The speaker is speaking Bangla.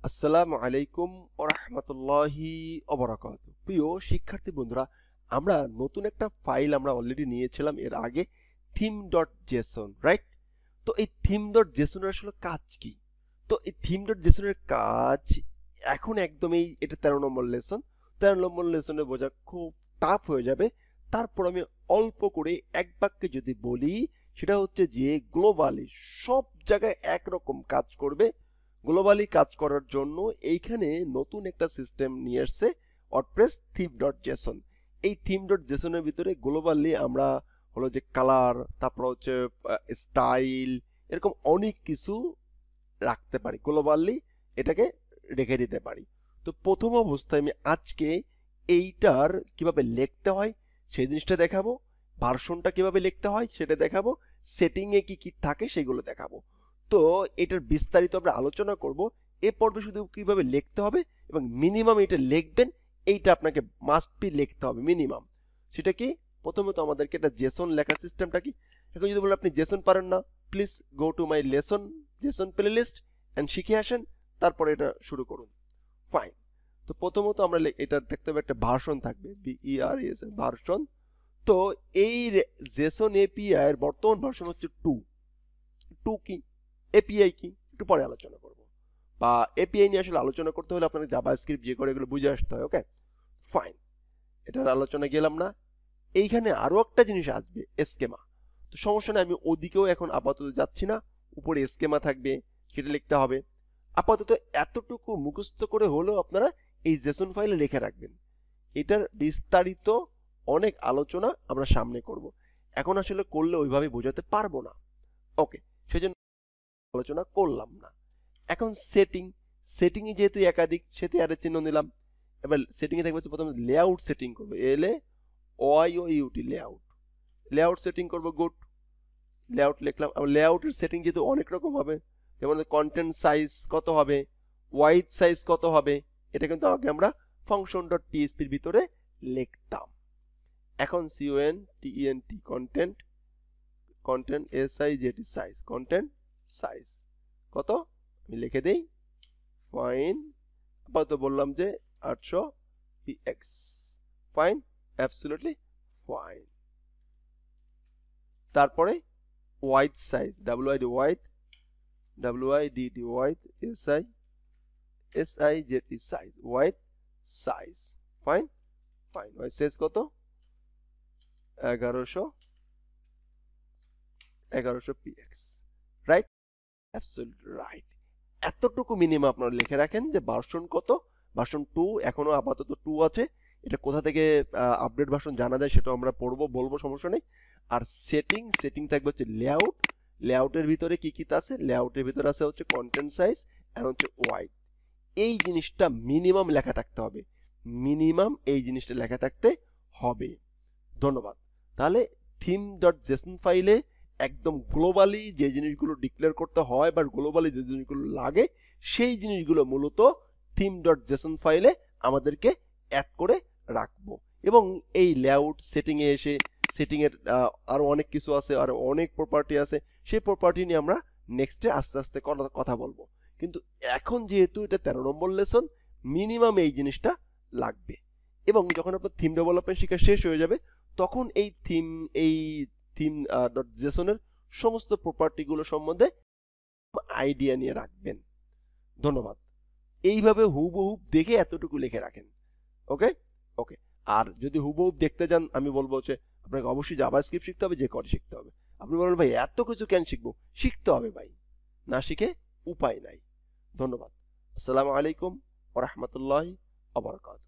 আসসালামু আলাইকুম ওয়া রাহমাতুল্লাহি ওয়া বারাকাতুহু। প্রিয় শিক্ষার্থী বন্ধুরা, আমরা নতুন একটা ফাইল আমরা অলরেডি নিয়েছিলাম এর আগে, theme.json, রাইট? তো এই theme.json এর আসলে কাজ কি? তো এই theme.json এর কাজ এখন একদমই এটা 13 নম্বর লেসন। 13 নম্বর লেসনে বোঝা খুব টাফ হয়ে যাবে। তারপর আমি অল্প করে এক বাক্যে যদি বলি, সেটা হচ্ছে যে গ্লোবালি সব জায়গায় একরকম কাজ করবে। গ্লোবালি কাজ করার জন্য এইখানে নতুন একটা সিস্টেম নিয়ে আসছে ওয়ার্ডপ্রেস theme.json। এই theme.json এর ভিতরে গ্লোবালি আমরা হলো যে কালার, তারপর হচ্ছে স্টাইল, এরকম অনেক কিছু রাখতে পারি, গ্লোবালি এটাকে রেখে দিতে পারি। তো প্রথম অবস্থায় আমি আজকে এইটার কিভাবে লিখতে হয় সেই জিনিসটা দেখাবো, ভার্সনটা কিভাবে লিখতে হয় সেটা দেখাবো, সেটিংয়ে কি কি থাকে সেগুলো দেখাবো। তো এটার বিস্তারিত আমরা আলোচনা করব। এ পর্বে শুধু কিভাবে লিখতে হবে এবং মিনিমাম এটা লিখবেন, এইটা আপনাকে মাস্ট বি লিখতে হবে মিনিমাম। সেটা কি? প্রথমত আমাদেরকে এটা জেসন লেখার সিস্টেমটা কি। এখন যদি বলেন আপনি জেসন পারেন না, please go to my lesson Jason playlist and শিখে আসেন, তারপরে এটা শুরু করুন। ফাইন। তো প্রথমত আমরা এটা দেখতে হবে একটা ভার্সন থাকবে, VERS ভার্সন। তো এই জেসন এপিআই এর বর্তমান ভার্সন হচ্ছে 2 কি, এপিআই কি একটু পরে আলোচনা করব, বা এপিআই নিয়ে আসলে আলোচনা করতে হলে আপনাদের জাভাস্ক্রিপ্ট যে করে এগুলো বুঝে আসতে হয়। ওকে ফাইন, এটার আলোচনা গেলাম না। এইখানে আরো একটা জিনিস আসবে, স্কেমা। তো সমস্যা নেই, আমি ওদিকেও এখন আপাতত যাচ্ছি না। উপরে স্কেমা থাকবে, সেটা লিখতে হবে। আপাতত এতটুকু মুখস্থ করে হলেও আপনারা এই জেসন ফাইলে লিখে রাখবেন। এটার বিস্তারিত অনেক আলোচনা আমরা সামনে করব, এখন আসলে করলে ওইভাবে বোঝাতে পারবো না। ওকে, সেজন্য আলোচনা করলাম না। এখন সেটিংয়ে যেহেতু একাধিক, সেহেতু অ্যারো চিহ্ন নিলাম। এবার সেটিংয়ে থাকবে প্রথমে লেআউট সেটিং করবো, LAOUT লেআউট সেটিং করবো। গুড, লেআউট লিখলাম। আবার লেআউটের সেটিং যেহেতু অনেক রকম হবে, যেমন কন্টেন্ট সাইজ কত হবে, ওয়াইড সাইজ কত হবে, এটা কিন্তু আগে আমরা function.php এর ভিতরে লিখতাম। এখন CONTENT content SIZ size, content size কত আমি লিখে দেই। ফাইন, আপাতত বললাম যে 800 px। Fine, absolutely fine. তারপরে wide size, WID wide, WIDD wide, SIZ size, wide size. Fine fine, wide size কত? 1100 px, রাইট? Absolute right. এতটুকু মিনিমাম আপনারা লিখে রাখেন যে ভার্সন কত, ভার্সন 2, এখনো আপাতত 2 আছে। এটা কোথা থেকে আপডেট ভার্সন জানা যায় সেটা আমরা বলবো, সমস্যা নেই। আর সেটিং থাকবে হচ্ছে লেআউটের ভিতরে কি কি আছে, লেআউটের ভিতরে আছে হচ্ছে কন্টেন্ট সাইজ আর হচ্ছে ওয়াইড। এই জিনিসটা মিনিমাম লেখা থাকতে হবে, মিনিমাম এই জিনিসটা লেখা থাকতে হবে। ধন্যবাদ। তাহলে theme.json ফাইলে একদম গ্লোবালি যে জিনিসগুলো ডিক্লেয়ার করতে হয় বা গ্লোবালি যে জিনিসগুলো লাগে, সেই জিনিসগুলো মূলত theme.json ফাইলে আমাদেরকে অ্যাড করে রাখবো। এবং এই লেআউট সেটিংয়ে এসে, সেটিংয়ের আরও অনেক কিছু আছে, আরও অনেক প্রপার্টি আছে, সেই প্রপার্টি নিয়ে আমরা নেক্সটে আস্তে আস্তে কথা বলবো। কিন্তু এখন যেহেতু এটা 13 নম্বর লেসন, মিনিমাম এই জিনিসটা লাগবে। এবং যখন আপনার থিম ডেভেলপমেন্ট শেখা শেষ হয়ে যাবে, তখন এই theme.json এর সমস্ত প্রপার্টিগুলো সম্বন্ধে আইডিয়া নিয়ে রাখবেন। ধন্যবাদ। এইভাবে হুবহু দেখে এতটুকু লিখে রাখেন। ওকে ওকে। আর যদি হুবহু দেখতে যান, আমি বলবো হচ্ছে আপনাকে অবশ্যই জাভাস্ক্রিপ্ট শিখতে হবে, যে করে শিখতে হবে। আপনি বলবেন ভাই এত কিছু কেন শিখবো? শিখতে হবে ভাই, না শিখে উপায় নাই। ধন্যবাদ। আসসালামু আলাইকুম ওয়া রাহমাতুল্লাহি ওয়া বারাকাতুহু।